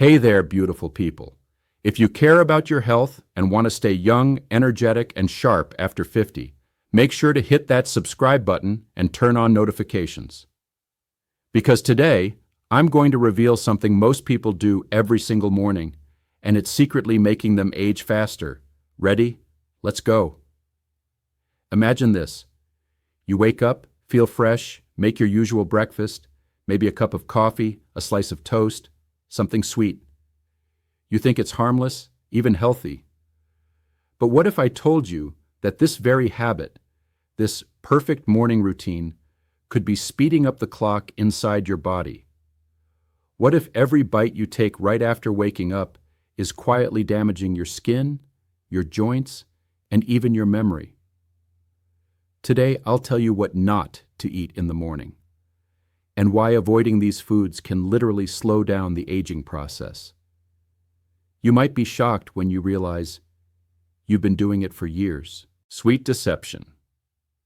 Hey there, beautiful people. If you care about your health and want to stay young, energetic, and sharp after 50, make sure to hit that subscribe button and turn on notifications. Because today, I'm going to reveal something most people do every single morning, and it's secretly making them age faster. Ready? Let's go. Imagine this. You wake up, feel fresh, make your usual breakfast, maybe a cup of coffee, a slice of toast, something sweet. You think it's harmless, even healthy. But what if I told you that this very habit, this perfect morning routine, could be speeding up the clock inside your body? What if every bite you take right after waking up is quietly damaging your skin, your joints, and even your memory? Today, I'll tell you what not to eat in the morning, and why avoiding these foods can literally slow down the aging process. You might be shocked when you realize you've been doing it for years. Sweet deception.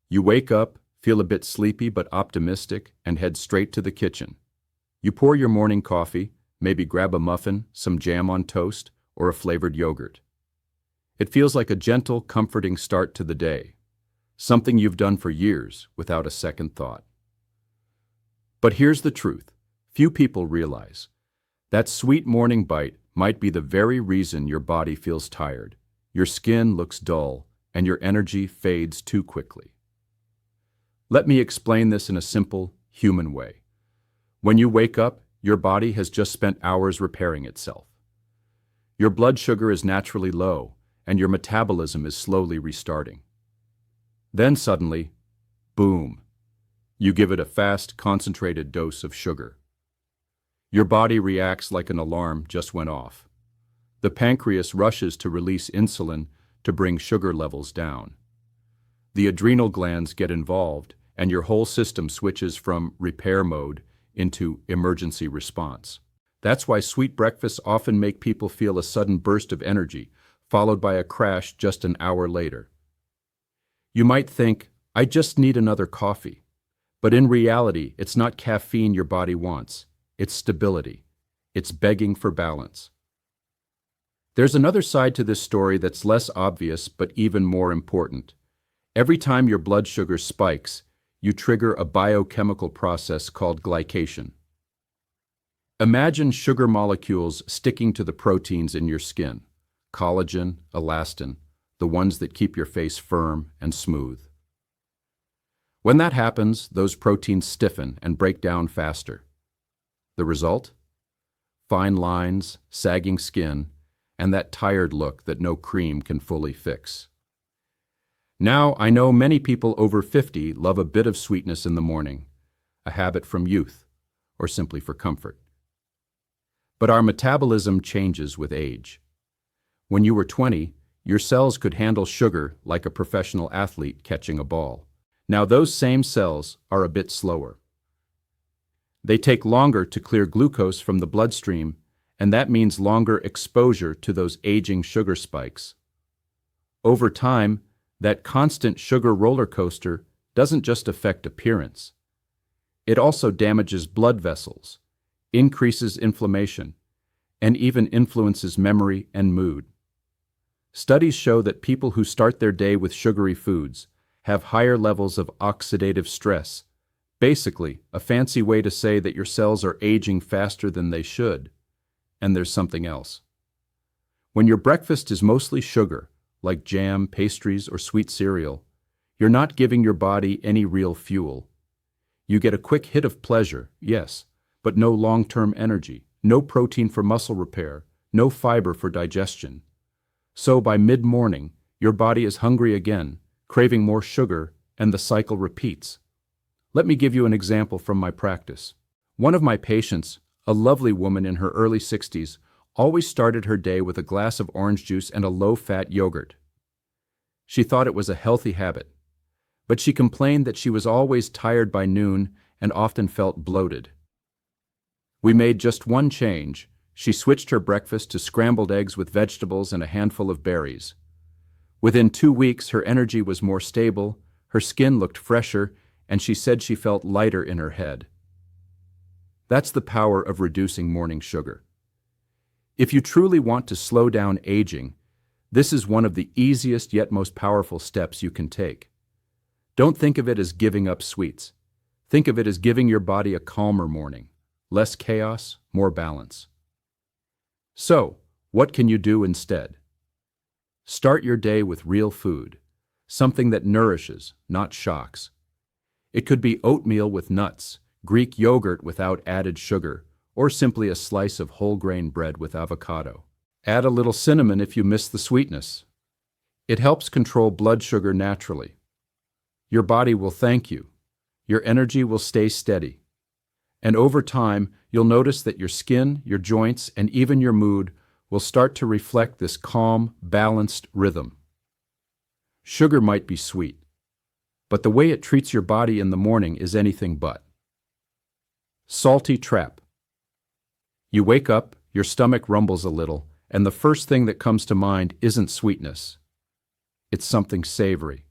You wake up, feel a bit sleepy but optimistic, and head straight to the kitchen. You pour your morning coffee, maybe grab a muffin, some jam on toast, or a flavored yogurt. It feels like a gentle, comforting start to the day, something you've done for years without a second thought. But here's the truth. Few people realize that sweet morning bite might be the very reason your body feels tired, your skin looks dull, and your energy fades too quickly. Let me explain this in a simple, human way. When you wake up, your body has just spent hours repairing itself. Your blood sugar is naturally low, and your metabolism is slowly restarting. Then suddenly, boom, you give it a fast, concentrated dose of sugar. Your body reacts like an alarm just went off. The pancreas rushes to release insulin to bring sugar levels down. The adrenal glands get involved, and your whole system switches from repair mode into emergency response. That's why sweet breakfasts often make people feel a sudden burst of energy, followed by a crash just an hour later. You might think, I just need another coffee. But in reality, it's not caffeine your body wants. It's stability. It's begging for balance. There's another side to this story that's less obvious but even more important. Every time your blood sugar spikes, you trigger a biochemical process called glycation. Imagine sugar molecules sticking to the proteins in your skin, collagen, elastin, the ones that keep your face firm and smooth. When that happens, those proteins stiffen and break down faster. The result? Fine lines, sagging skin, and that tired look that no cream can fully fix. Now, I know many people over 50 love a bit of sweetness in the morning, a habit from youth, or simply for comfort. But our metabolism changes with age. When you were 20, your cells could handle sugar like a professional athlete catching a ball. Now those same cells are a bit slower. They take longer to clear glucose from the bloodstream, and that means longer exposure to those aging sugar spikes. Over time, that constant sugar roller coaster doesn't just affect appearance. It also damages blood vessels, increases inflammation, and even influences memory and mood. Studies show that people who start their day with sugary foods have higher levels of oxidative stress, basically a fancy way to say that your cells are aging faster than they should. And there's something else. When your breakfast is mostly sugar, like jam, pastries, or sweet cereal, you're not giving your body any real fuel. You get a quick hit of pleasure, yes, but no long-term energy, no protein for muscle repair, no fiber for digestion. So by mid-morning, your body is hungry again, craving more sugar, and the cycle repeats. Let me give you an example from my practice. One of my patients, a lovely woman in her early 60s, always started her day with a glass of orange juice and a low-fat yogurt. She thought it was a healthy habit, but she complained that she was always tired by noon and often felt bloated. We made just one change. She switched her breakfast to scrambled eggs with vegetables and a handful of berries. Within 2 weeks, her energy was more stable, her skin looked fresher, and she said she felt lighter in her head. That's the power of reducing morning sugar. If you truly want to slow down aging, this is one of the easiest yet most powerful steps you can take. Don't think of it as giving up sweets. Think of it as giving your body a calmer morning. Less chaos, more balance. So, what can you do instead? Start your day with real food, something that nourishes, not shocks. It could be oatmeal with nuts, Greek yogurt without added sugar, or simply a slice of whole grain bread with avocado. Add a little cinnamon if you miss the sweetness. It helps control blood sugar naturally. Your body will thank you. Your energy will stay steady. And over time, you'll notice that your skin, your joints, and even your mood will start to reflect this calm, balanced rhythm. Sugar might be sweet, but the way it treats your body in the morning is anything but. Salty trap. You wake up, your stomach rumbles a little, and the first thing that comes to mind isn't sweetness. It's something savory.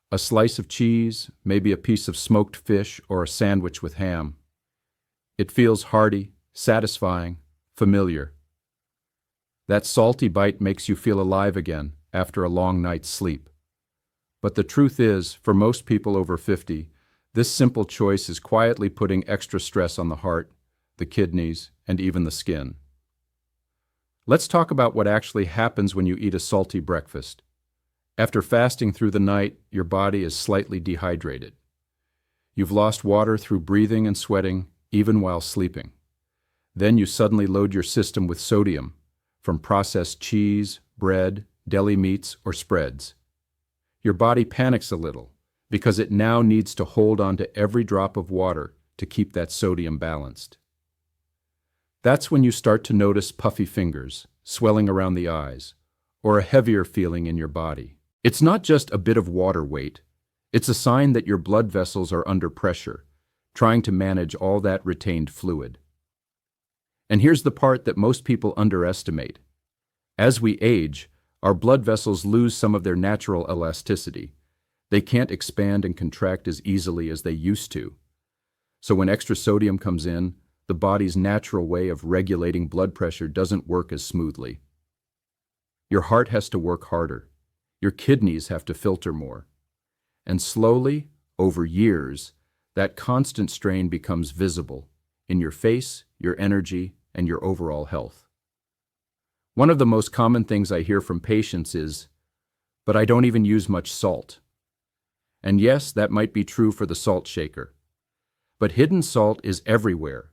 A slice of cheese, maybe a piece of smoked fish or a sandwich with ham. It feels hearty, satisfying, familiar. That salty bite makes you feel alive again after a long night's sleep. But the truth is, for most people over 50, this simple choice is quietly putting extra stress on the heart, the kidneys, and even the skin. Let's talk about what actually happens when you eat a salty breakfast. After fasting through the night, your body is slightly dehydrated. You've lost water through breathing and sweating, even while sleeping. Then you suddenly load your system with sodium, from processed cheese, bread, deli meats, or spreads. Your body panics a little, because it now needs to hold on to every drop of water to keep that sodium balanced. That's when you start to notice puffy fingers, swelling around the eyes, or a heavier feeling in your body. It's not just a bit of water weight. It's a sign that your blood vessels are under pressure, trying to manage all that retained fluid. And here's the part that most people underestimate. As we age, our blood vessels lose some of their natural elasticity. They can't expand and contract as easily as they used to. So when extra sodium comes in, the body's natural way of regulating blood pressure doesn't work as smoothly. Your heart has to work harder. Your kidneys have to filter more. And slowly, over years, that constant strain becomes visible in your face, your energy, and your overall health. One of the most common things I hear from patients is, "But I don't even use much salt." And yes, that might be true for the salt shaker. But hidden salt is everywhere.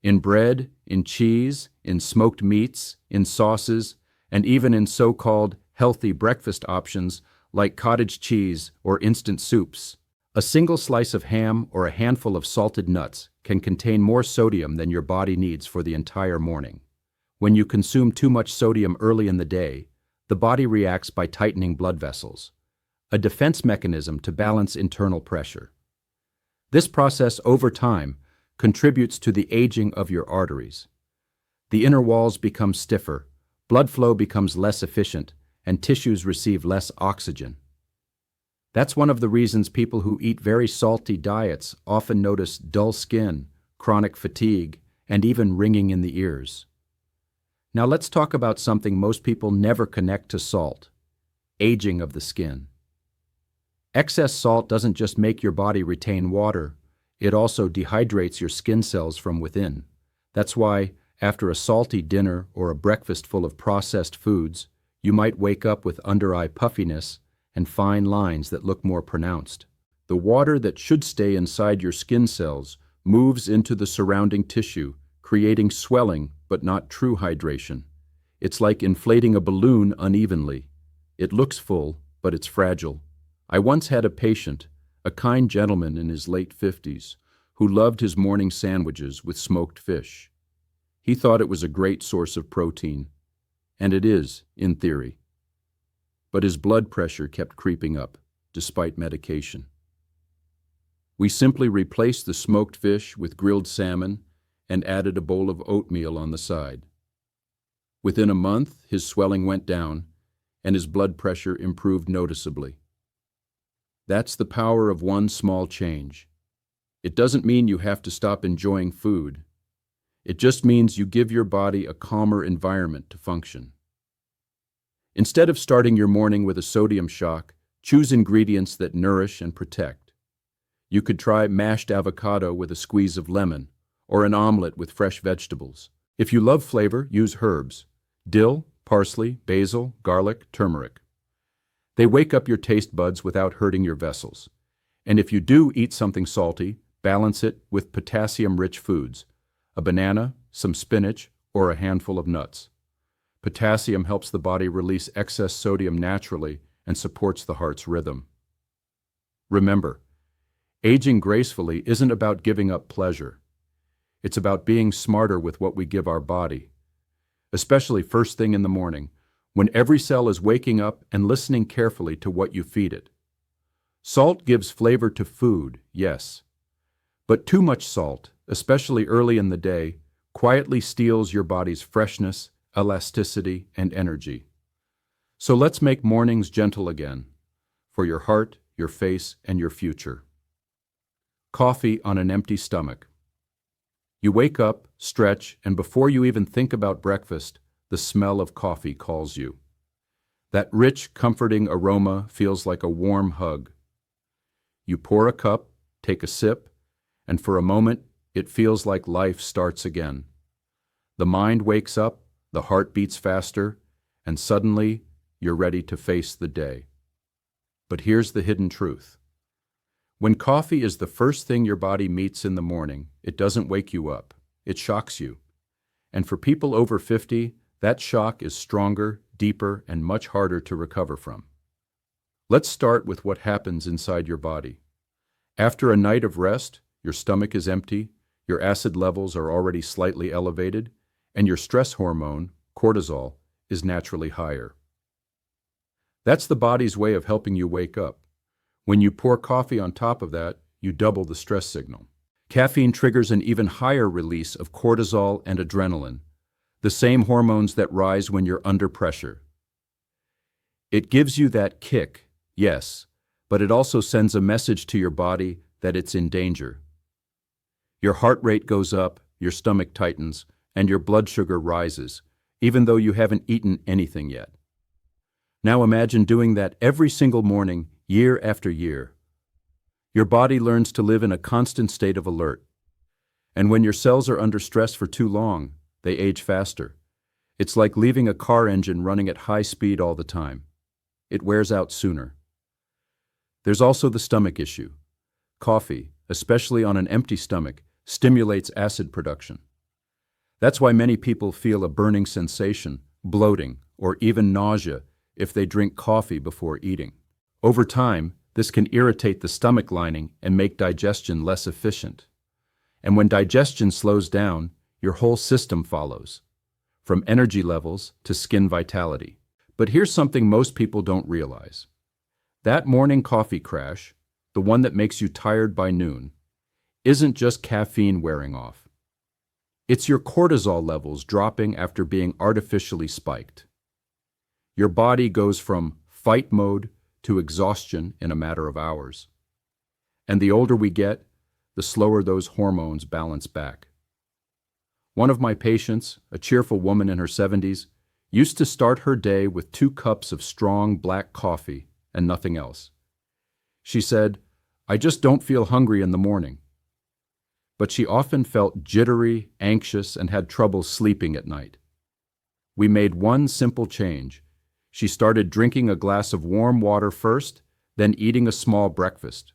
In bread, in cheese, in smoked meats, in sauces, and even in so-called healthy breakfast options like cottage cheese or instant soups. A single slice of ham or a handful of salted nuts can contain more sodium than your body needs for the entire morning. When you consume too much sodium early in the day, the body reacts by tightening blood vessels, a defense mechanism to balance internal pressure. This process over time contributes to the aging of your arteries. The inner walls become stiffer, blood flow becomes less efficient, and tissues receive less oxygen. That's one of the reasons people who eat very salty diets often notice dull skin, chronic fatigue, and even ringing in the ears. Now let's talk about something most people never connect to salt: aging of the skin. Excess salt doesn't just make your body retain water, it also dehydrates your skin cells from within. That's why, after a salty dinner or a breakfast full of processed foods, you might wake up with under-eye puffiness and fine lines that look more pronounced. The water that should stay inside your skin cells moves into the surrounding tissue, creating swelling but not true hydration. It's like inflating a balloon unevenly. It looks full, but it's fragile. I once had a patient, a kind gentleman in his late 50s, who loved his morning sandwiches with smoked fish. He thought it was a great source of protein, and it is, in theory. But his blood pressure kept creeping up, despite medication. We simply replaced the smoked fish with grilled salmon and added a bowl of oatmeal on the side. Within a month, his swelling went down, and his blood pressure improved noticeably. That's the power of one small change. It doesn't mean you have to stop enjoying food. It just means you give your body a calmer environment to function. Instead of starting your morning with a sodium shock, choose ingredients that nourish and protect. You could try mashed avocado with a squeeze of lemon, or an omelet with fresh vegetables. If you love flavor, use herbs: dill, parsley, basil, garlic, turmeric. They wake up your taste buds without hurting your vessels. And if you do eat something salty, balance it with potassium-rich foods: a banana, some spinach, or a handful of nuts. Potassium helps the body release excess sodium naturally and supports the heart's rhythm. Remember, aging gracefully isn't about giving up pleasure. It's about being smarter with what we give our body, especially first thing in the morning, when every cell is waking up and listening carefully to what you feed it. Salt gives flavor to food, yes, but too much salt, especially early in the day, quietly steals your body's freshness, elasticity, and energy. So let's make mornings gentle again, for your heart, your face, and your future. Coffee on an empty stomach. You wake up, stretch, and before you even think about breakfast, the smell of coffee calls you. That rich, comforting aroma feels like a warm hug. You pour a cup, take a sip, and for a moment, it feels like life starts again. The mind wakes up, the heart beats faster, and suddenly, you're ready to face the day. But here's the hidden truth. When coffee is the first thing your body meets in the morning, it doesn't wake you up. It shocks you. And for people over 50, that shock is stronger, deeper, and much harder to recover from. Let's start with what happens inside your body. After a night of rest, your stomach is empty, your acid levels are already slightly elevated, and your stress hormone, cortisol, is naturally higher. That's the body's way of helping you wake up. When you pour coffee on top of that, you double the stress signal. Caffeine triggers an even higher release of cortisol and adrenaline, the same hormones that rise when you're under pressure. It gives you that kick, yes, but it also sends a message to your body that it's in danger. Your heart rate goes up, your stomach tightens, and your blood sugar rises, even though you haven't eaten anything yet. Now imagine doing that every single morning, year after year. Your body learns to live in a constant state of alert. And when your cells are under stress for too long, they age faster. It's like leaving a car engine running at high speed all the time. It wears out sooner. There's also the stomach issue. Coffee, especially on an empty stomach, stimulates acid production. That's why many people feel a burning sensation, bloating, or even nausea if they drink coffee before eating. Over time, this can irritate the stomach lining and make digestion less efficient. And when digestion slows down, your whole system follows, from energy levels to skin vitality. But here's something most people don't realize. That morning coffee crash, the one that makes you tired by noon, isn't just caffeine wearing off. It's your cortisol levels dropping after being artificially spiked. Your body goes from fight mode to exhaustion in a matter of hours. And the older we get, the slower those hormones balance back. One of my patients, a cheerful woman in her 70s, used to start her day with 2 cups of strong black coffee and nothing else. She said, "I just don't feel hungry in the morning." But she often felt jittery, anxious, and had trouble sleeping at night. We made one simple change. She started drinking a glass of warm water first, then eating a small breakfast,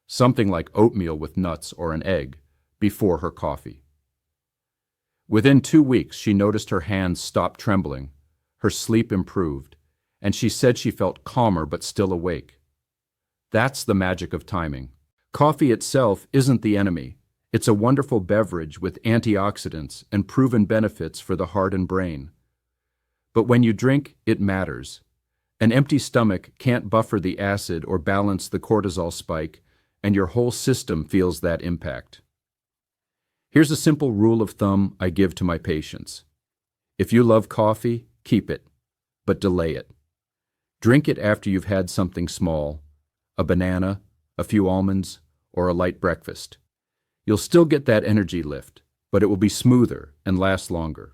something like oatmeal with nuts or an egg, before her coffee. Within 2 weeks, she noticed her hands stop trembling, her sleep improved, and she said she felt calmer but still awake. That's the magic of timing. Coffee itself isn't the enemy. It's a wonderful beverage with antioxidants and proven benefits for the heart and brain. But when you drink, it matters. An empty stomach can't buffer the acid or balance the cortisol spike, and your whole system feels that impact. Here's a simple rule of thumb I give to my patients. If you love coffee, keep it, but delay it. Drink it after you've had something small, a banana, a few almonds, or a light breakfast. You'll still get that energy lift, but it will be smoother and last longer.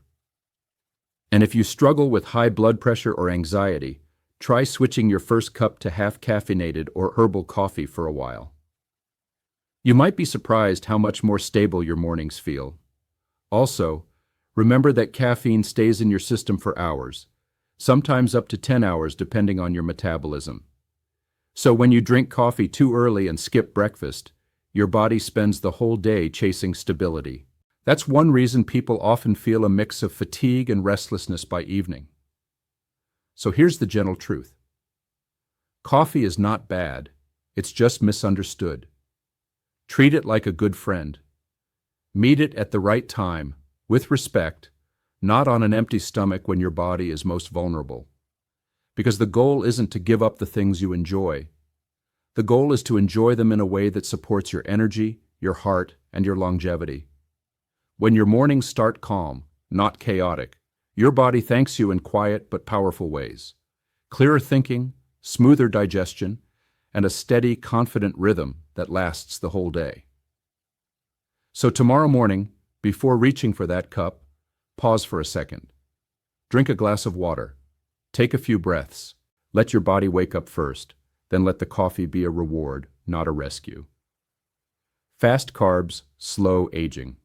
And if you struggle with high blood pressure or anxiety, try switching your first cup to half caffeinated or herbal coffee for a while. You might be surprised how much more stable your mornings feel. Also, remember that caffeine stays in your system for hours, sometimes up to 10 hours depending on your metabolism. So when you drink coffee too early and skip breakfast, your body spends the whole day chasing stability. That's one reason people often feel a mix of fatigue and restlessness by evening. So here's the gentle truth. Coffee is not bad, it's just misunderstood. Treat it like a good friend. Meet it at the right time, with respect, not on an empty stomach when your body is most vulnerable. Because the goal isn't to give up the things you enjoy. The goal is to enjoy them in a way that supports your energy, your heart, and your longevity. When your mornings start calm, not chaotic, your body thanks you in quiet but powerful ways. Clearer thinking, smoother digestion, and a steady, confident rhythm that lasts the whole day. So tomorrow morning, before reaching for that cup, pause for a second. Drink a glass of water. Take a few breaths. Let your body wake up first, then let the coffee be a reward, not a rescue. Fast carbs, slow aging.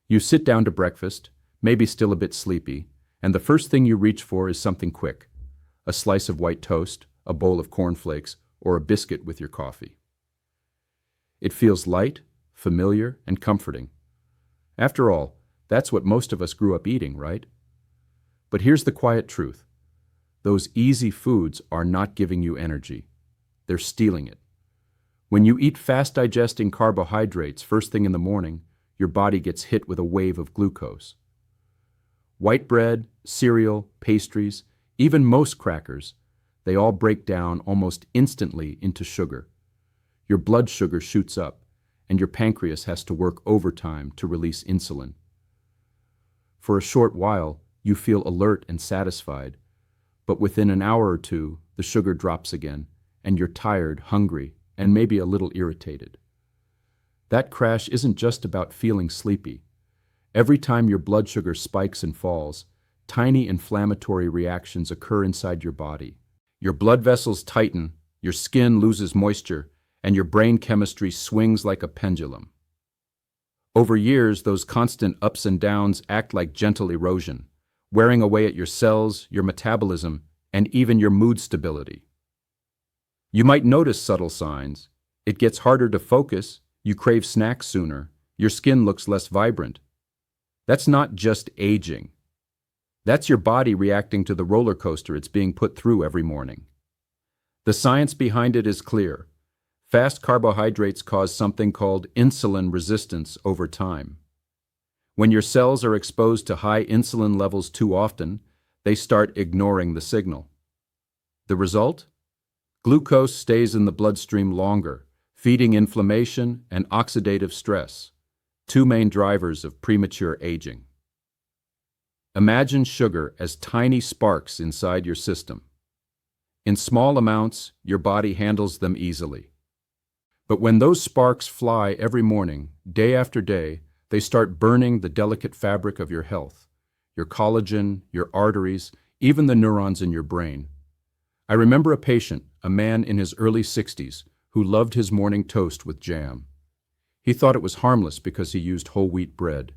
You sit down to breakfast, maybe still a bit sleepy, and the first thing you reach for is something quick. A slice of white toast, a bowl of cornflakes, or a biscuit with your coffee. It feels light, familiar, and comforting. After all, that's what most of us grew up eating, right? But here's the quiet truth. Those easy foods are not giving you energy. They're stealing it. When you eat fast-digesting carbohydrates first thing in the morning, your body gets hit with a wave of glucose. White bread, cereal, pastries, even most crackers, they all break down almost instantly into sugar. Your blood sugar shoots up, and your pancreas has to work overtime to release insulin. For a short while, you feel alert and satisfied, but within an hour or two, the sugar drops again, and you're tired, hungry, and maybe a little irritated. That crash isn't just about feeling sleepy. Every time your blood sugar spikes and falls, tiny inflammatory reactions occur inside your body. Your blood vessels tighten, your skin loses moisture, and your brain chemistry swings like a pendulum. Over years, those constant ups and downs act like gentle erosion, wearing away at your cells, your metabolism, and even your mood stability. You might notice subtle signs. It gets harder to focus, you crave snacks sooner, your skin looks less vibrant. That's not just aging. That's your body reacting to the roller coaster it's being put through every morning. The science behind it is clear. Fast carbohydrates cause something called insulin resistance over time. When your cells are exposed to high insulin levels too often, they start ignoring the signal. The result? Glucose stays in the bloodstream longer, feeding inflammation and oxidative stress, two main drivers of premature aging. Imagine sugar as tiny sparks inside your system. In small amounts, your body handles them easily. But when those sparks fly every morning, day after day, they start burning the delicate fabric of your health, your collagen, your arteries, even the neurons in your brain. I remember a patient, a man in his early 60s, who loved his morning toast with jam. He thought it was harmless because he used whole wheat bread.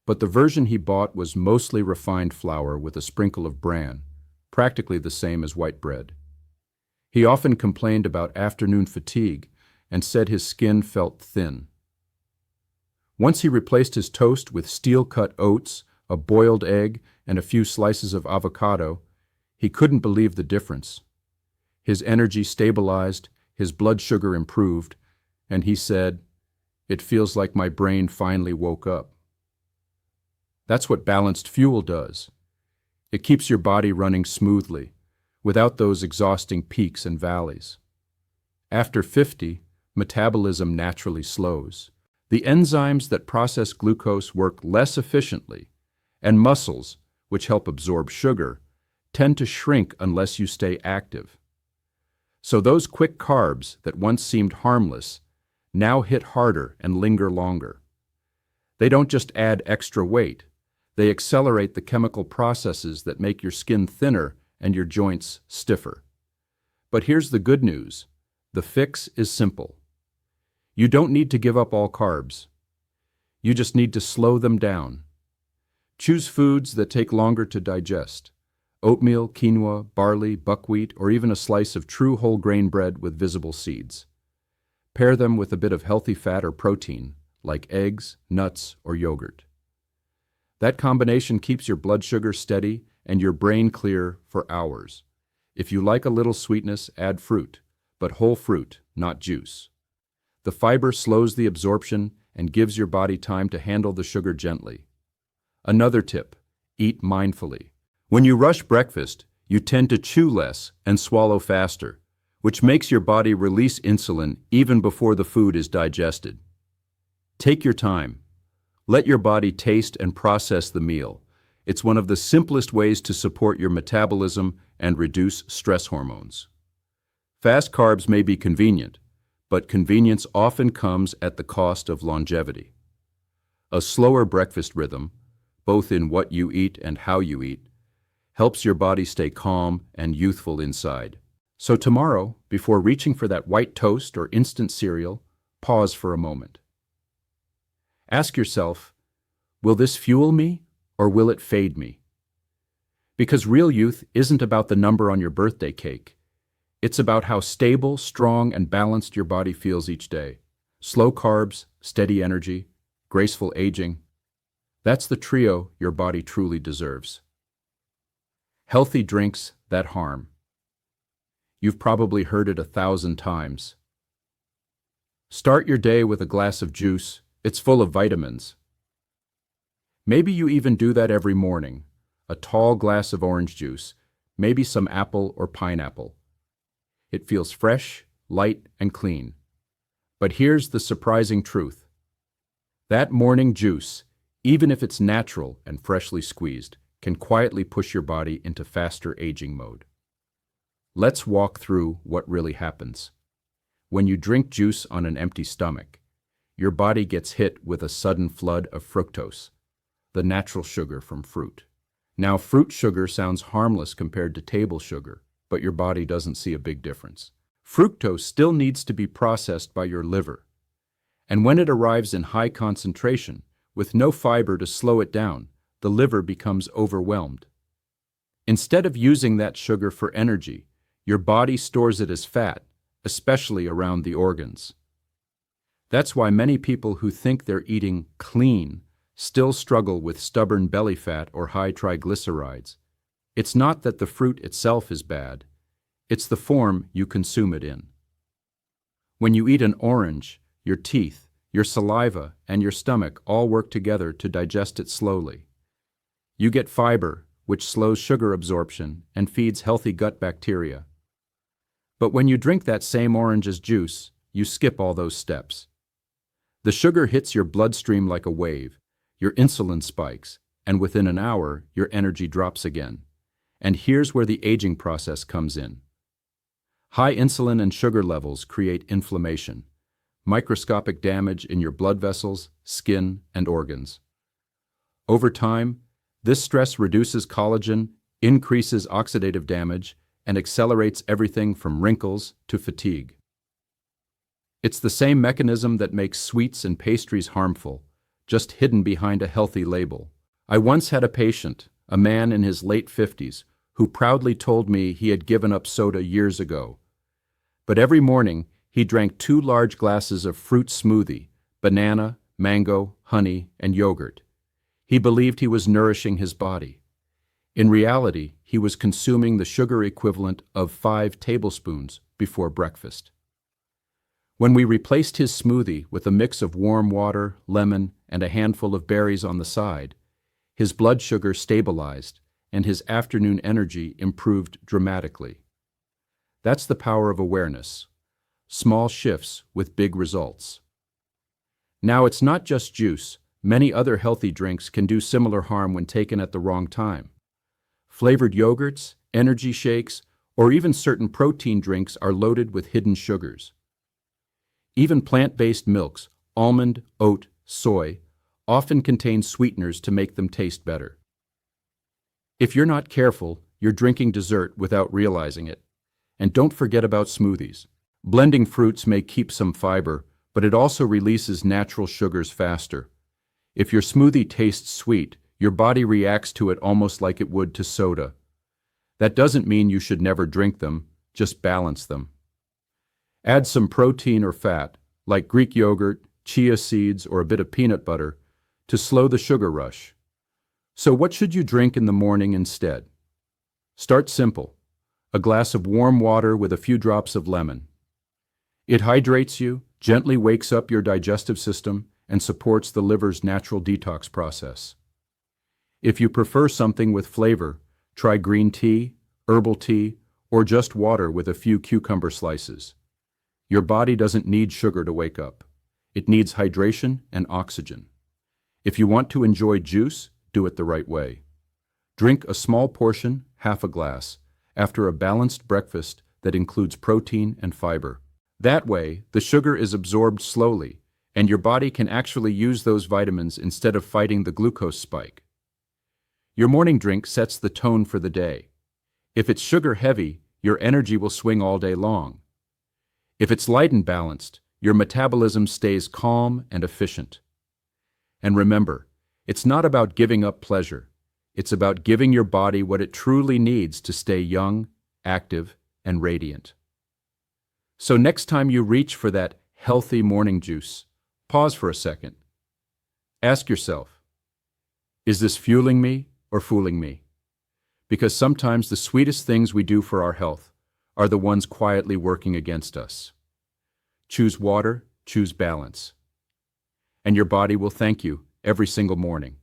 But the version he bought was mostly refined flour with a sprinkle of bran, practically the same as white bread. He often complained about afternoon fatigue and said his skin felt thin. Once he replaced his toast with steel-cut oats, a boiled egg, and a few slices of avocado, he couldn't believe the difference. His energy stabilized, his blood sugar improved, and he said, "It feels like my brain finally woke up." That's what balanced fuel does. It keeps your body running smoothly, without those exhausting peaks and valleys. After 50, metabolism naturally slows. The enzymes that process glucose work less efficiently, and muscles, which help absorb sugar, tend to shrink unless you stay active. So those quick carbs that once seemed harmless now hit harder and linger longer. They don't just add extra weight, they accelerate the chemical processes that make your skin thinner and your joints stiffer. But here's the good news. The fix is simple. You don't need to give up all carbs. You just need to slow them down. Choose foods that take longer to digest. Oatmeal, quinoa, barley, buckwheat, or even a slice of true whole grain bread with visible seeds. Pair them with a bit of healthy fat or protein, like eggs, nuts, or yogurt. That combination keeps your blood sugar steady and your brain clear for hours. If you like a little sweetness, add fruit, but whole fruit, not juice. The fiber slows the absorption and gives your body time to handle the sugar gently. Another tip, eat mindfully. When you rush breakfast, you tend to chew less and swallow faster, which makes your body release insulin even before the food is digested. Take your time. Let your body taste and process the meal. It's one of the simplest ways to support your metabolism and reduce stress hormones. Fast carbs may be convenient, but convenience often comes at the cost of longevity. A slower breakfast rhythm, both in what you eat and how you eat, helps your body stay calm and youthful inside. So tomorrow, before reaching for that white toast or instant cereal, pause for a moment. Ask yourself, will this fuel me or will it fade me? Because real youth isn't about the number on your birthday cake. It's about how stable, strong, and balanced your body feels each day. Slow carbs, steady energy, graceful aging. That's the trio your body truly deserves. Healthy drinks that harm. You've probably heard it 1,000 times. Start your day with a glass of juice. It's full of vitamins. Maybe you even do that every morning. A tall glass of orange juice, maybe some apple or pineapple. It feels fresh, light, and clean. But here's the surprising truth. That morning juice, even if it's natural and freshly squeezed, can quietly push your body into faster aging mode. Let's walk through what really happens. When you drink juice on an empty stomach, your body gets hit with a sudden flood of fructose, the natural sugar from fruit. Now, fruit sugar sounds harmless compared to table sugar, but your body doesn't see a big difference. Fructose still needs to be processed by your liver. And when it arrives in high concentration, with no fiber to slow it down, the liver becomes overwhelmed. Instead of using that sugar for energy, your body stores it as fat, especially around the organs. That's why many people who think they're eating clean still struggle with stubborn belly fat or high triglycerides. It's not that the fruit itself is bad, it's the form you consume it in. When you eat an orange, your teeth, your saliva, and your stomach all work together to digest it slowly. You get fiber, which slows sugar absorption and feeds healthy gut bacteria. But when you drink that same orange as juice, you skip all those steps. The sugar hits your bloodstream like a wave, your insulin spikes, and within an hour, your energy drops again. And here's where the aging process comes in. High insulin and sugar levels create inflammation, microscopic damage in your blood vessels, skin, and organs. Over time, this stress reduces collagen, increases oxidative damage, and accelerates everything from wrinkles to fatigue. It's the same mechanism that makes sweets and pastries harmful, just hidden behind a healthy label. I once had a patient, a man in his late 50s, who proudly told me he had given up soda years ago. But every morning, he drank 2 large glasses of fruit smoothie, banana, mango, honey, and yogurt. He believed he was nourishing his body. In reality, he was consuming the sugar equivalent of 5 tablespoons before breakfast. When we replaced his smoothie with a mix of warm water, lemon, and a handful of berries on the side, his blood sugar stabilized and his afternoon energy improved dramatically. That's the power of awareness. Small shifts with big results. Now, it's not just juice. Many other healthy drinks can do similar harm when taken at the wrong time. Flavored yogurts, energy shakes, or even certain protein drinks are loaded with hidden sugars. Even plant-based milks, almond, oat, soy, often contain sweeteners to make them taste better. If you're not careful, you're drinking dessert without realizing it. And don't forget about smoothies. Blending fruits may keep some fiber, but it also releases natural sugars faster. If your smoothie tastes sweet, your body reacts to it almost like it would to soda. That doesn't mean you should never drink them, just balance them. Add some protein or fat, like Greek yogurt, chia seeds, or a bit of peanut butter, to slow the sugar rush. So what should you drink in the morning instead? Start simple. A glass of warm water with a few drops of lemon. It hydrates you, gently wakes up your digestive system, and supports the liver's natural detox process. If you prefer something with flavor, try green tea, herbal tea, or just water with a few cucumber slices. Your body doesn't need sugar to wake up. It needs hydration and oxygen. If you want to enjoy juice, do it the right way. Drink a small portion, half a glass, after a balanced breakfast that includes protein and fiber. That way, the sugar is absorbed slowly, and your body can actually use those vitamins instead of fighting the glucose spike. Your morning drink sets the tone for the day. If it's sugar-heavy, your energy will swing all day long. If it's light and balanced, your metabolism stays calm and efficient. And remember, it's not about giving up pleasure. It's about giving your body what it truly needs to stay young, active, and radiant. So next time you reach for that healthy morning juice, pause for a second. Ask yourself, is this fueling me or fooling me? Because sometimes the sweetest things we do for our health are the ones quietly working against us. Choose water, choose balance. And your body will thank you every single morning.